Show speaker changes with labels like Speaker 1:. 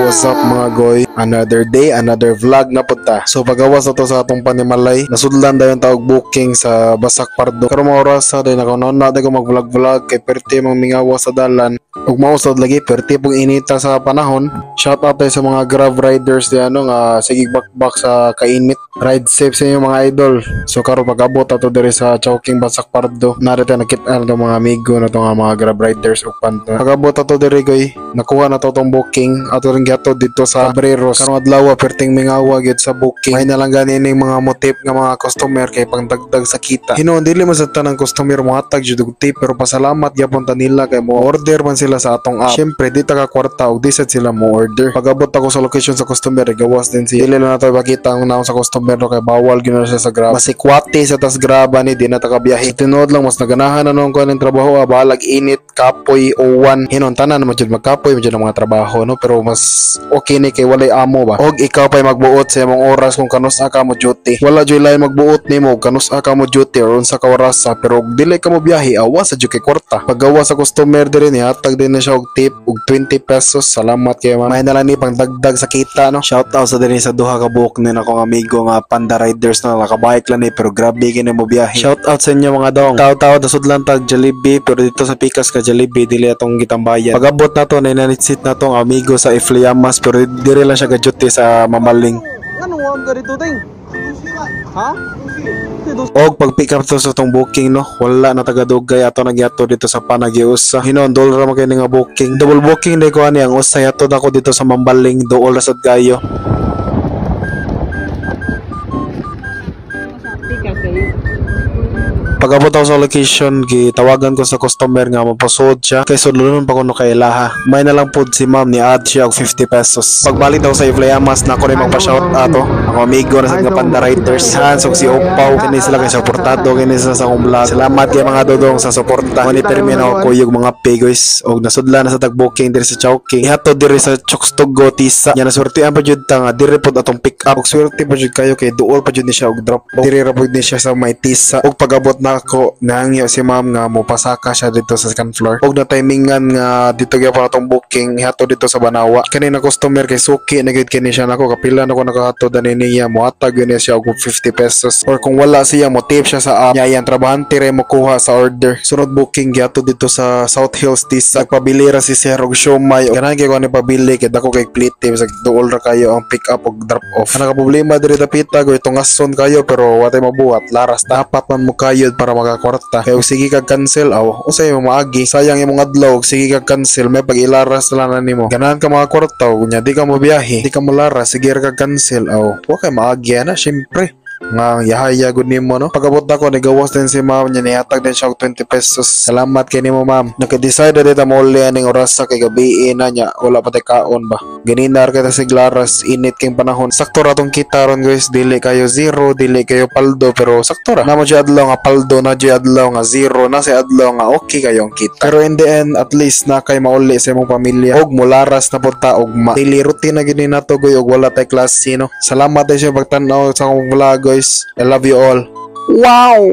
Speaker 1: what's up mga goy? Another day, another vlog na punta. So pagawas na to sa atong panimalay, nasudlan dayon tawag booking sa Basak Pardo. Karon mga oras sa day nakaunaon natin ko mag-vlog kay perti mang mingawa sa dalan. Ug mausad lagi perti pong inita sa panahon. Shout out tayo sa mga Grab riders di nga sige bakbak sa kainit. Ride safe sa inyo mga idol. So karon pag-abot ato diri sa Chowking Basak Pardo, narito nakita na mga amigo na to nga mga Grab riders ug panto. Pag-abot ato diri goy, nakuha na to tong booking ato ring gato dito sa Cabreros. Karong adlaw perting mingawa gid sa booking. May na lang gani ning mga motif nga mga customer kay pangdagdag sa kita. Hinuon dili man sa tanang customer mo hatag jud og tip, pero pasalamat gyapon ta nila kay mo order man sila sa atong app. Syempre di ta ka kwarta og di sad sila mo order. Pag-abot ako sa location sa customer, gawas din si dili na nato ipakita ang naon sa customer no kay bawal gyud na siya sa Grab. Masikwati sa tas Grab ni di na ta ka biyahe. Tinuod lang mas naganahan na nung ko ng trabaho balag init kapoy O1. Hinon tanan naman jud magkapoy jud ang mga trabaho no, pero mas okay ni kay walay amo ba. Og ikaw pay magbuot sa imong oras kung kanus-a ka mo duty. Wala jud lain magbuot nimo kanus-a ka mo duty or unsa ka oras pero og dili ka mo biyahe awas sa jud kay kwarta. Paggawa sa customer diri ni hatag din na siya og tip og 20 pesos. Salamat kay may na lang ni pang dagdag sa kita no. Shout out sa diri sa duha ka buok ni akong amigo nga Panda Riders na nakabike lang ni pero grabe kini mo biyahe. Shout out sa inyo mga dong. Taw-taw dasudlan tag Jollibee pero dito sa Pikas ka Jollibee dili atong gitambayan. Pag-abot na to nananitsit na tong amigo sa Ifliamas pero diri lang siya gaduty sa Mamaling.
Speaker 2: Ano wag ka dito ting? Ha?
Speaker 1: Og pag pick up to sa tong booking no, wala na taga-dugay ato nagyato dito sa Panagiusa. Hinon dollar man kay nga booking. Double booking day ko ani ang usay ato dako dito sa Mambaling dool ra sad gayo. Pag-abot ako sa location, gitawagan ko sa customer nga mapasod siya kay sudlunon pa kuno kay ilaha. May na lang pud si ma'am ni add siya og 50 pesos. Pagbalik daw sa Ifliamas na ko rin magpa-shout ato. Ako amigo na sa mga Panda Riders. Hans og si Opaw kini sila kay suportado kini sa akong vlog. Salamat kay mga dodong sa suporta. Kani permi na ako kuyog mga paygoys og nasudlan na sa tag-booking diri sa Chowking. Ihato diri sa Chokstogo Tisa. Nya nasurtian pa jud ta nga diri pod atong pick up. Og swerte pa jud kayo kay duol pa jud ni siya og drop. Diri ra pod ni siya sa may Tisa. Og pag-abot na ako nangyo si ma'am nga mo pasaka siya dito sa second floor. Og na timingan nga dito gyapon atong booking ihato dito sa Banawa. Kanina customer kay suki na gid kini siya nako kapila nako nakahatod ani niya mo hatag yun siya og 50 pesos. Or kung wala siya mo tip siya sa app. Yayan trabahante re mo kuha sa order. Sunod booking giato dito sa South Hills Tisa. Nagpabili ra si Sir og siomay. Ganang kay ko ni pabili kay dako kay plate sa duol ra kayo ang pick up og drop off. Naka problema diri dapita go itong ason kayo pero watay mabuhat laras dapat man mo kayo para makakwarta. Kaya sige kag cancel aw usay mo maagi sayang imong adlaw sige kag cancel may pag ilaras na nimo ganahan ka mga kwarta unya di ka mo biyahe di ka mo laras sige kag cancel aw wa kay maagi na syempre nga yahaya gud nimo no. Pagabot ako nigawas din si ma'am nya nihatag din siya og 20 pesos. Salamat kay nimo ma'am. Naka-decide dito mo uli aning oras sa kay gabi na nya wala pa tay kaon ba. Ganinar kita sa glaras init king panahon. Sakto ra tong kita ron guys dili kayo zero dili kayo paldo pero sakto ra. Namo jud adlaw nga paldo na jud adlaw nga zero na sa adlaw nga okay kayong kita. Pero in the end at least na kay mauli sa imong pamilya og mularas na punta og daily routine na gid nato goy og wala tay klase no. Salamat sa pagtan-aw sa akong vlog guys. I love you all. Wow!